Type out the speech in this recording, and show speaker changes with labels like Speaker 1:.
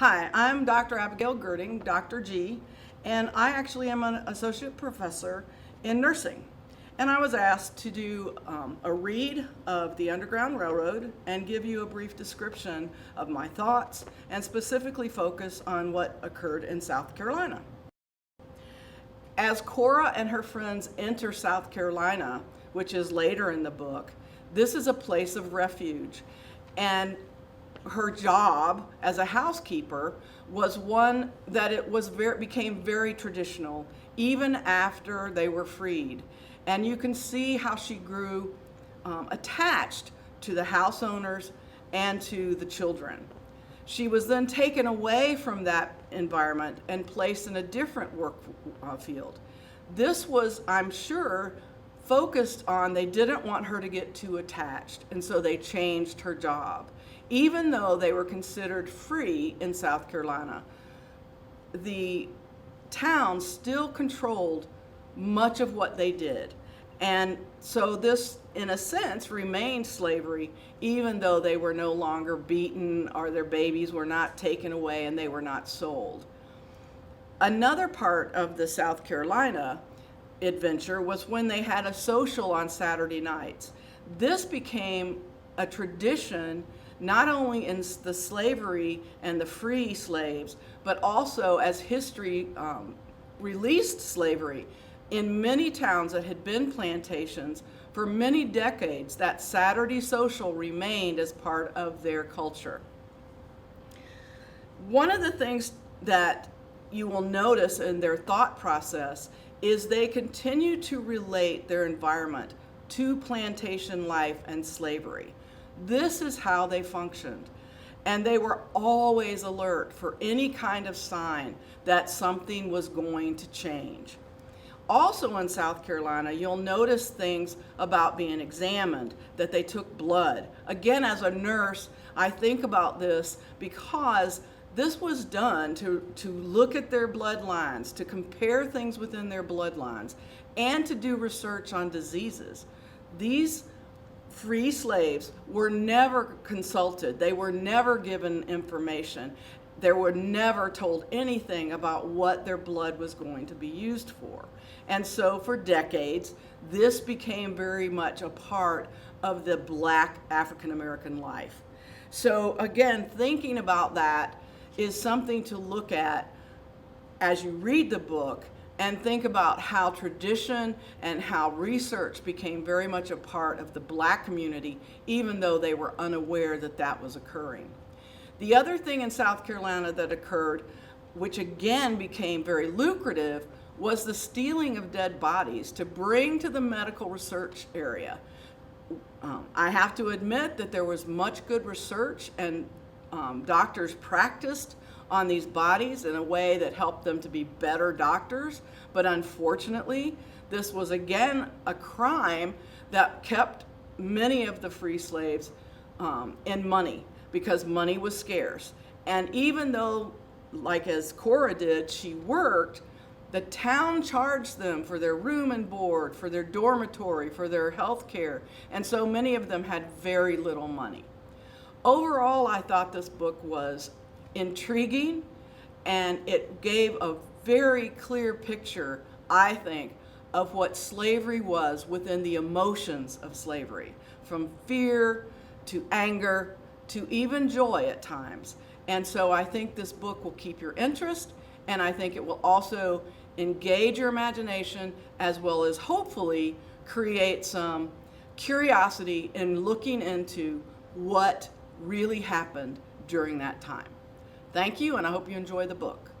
Speaker 1: Hi, I'm Dr. Abigail Gerding, Dr. G, and I actually am an associate professor in nursing. And I was asked to do a read of the Underground Railroad and give you a brief description of my thoughts and specifically focus on what occurred in South Carolina. As Cora and her friends enter South Carolina, which is later in the book, this is a place of refuge. And her job as a housekeeper was one that became very traditional even after they were freed. And you can see how she grew attached to the house owners and to the children. She was then taken away from that environment and placed in a different work field. This was, I'm sure, focused on they didn't want her to get too attached, and so they changed her job. Even though they were considered free in South Carolina, the town still controlled much of what they did. And so this, in a sense, remained slavery, even though they were no longer beaten or their babies were not taken away and they were not sold. Another part of the South Carolina adventure was when they had a social on Saturday nights. This became a tradition not only in the slavery and the free slaves, but also as history released slavery. In many towns that had been plantations, for many decades, that Saturday social remained as part of their culture. One of the things that you will notice in their thought process is they continue to relate their environment to plantation life and slavery. This is how they functioned. And they were always alert for any kind of sign that something was going to change. Also in South Carolina, you'll notice things about being examined, that they took blood. Again, as a nurse, I think about this because this was done to look at their bloodlines, to compare things within their bloodlines, and to do research on diseases. These free slaves were never consulted. They were never given information. They were never told anything about what their blood was going to be used for. And so for decades, this became very much a part of the Black African American life. So again, thinking about that is something to look at as you read the book and think about how tradition and how research became very much a part of the Black community, even though they were unaware that that was occurring. The other thing in South Carolina that occurred, which again became very lucrative, was the stealing of dead bodies to bring to the medical research area. I have to admit that there was much good research and doctors practiced on these bodies in a way that helped them to be better doctors. But unfortunately, this was again a crime that kept many of the free slaves in money because money was scarce. And even though, like as Cora did, she worked, the town charged them for their room and board, for their dormitory, for their health care. And so many of them had very little money. Overall, I thought this book was intriguing, and it gave a very clear picture, I think, of what slavery was within the emotions of slavery, from fear to anger to even joy at times. And so I think this book will keep your interest, and I think it will also engage your imagination as well as hopefully create some curiosity in looking into what really happened during that time. Thank you, and I hope you enjoy the book.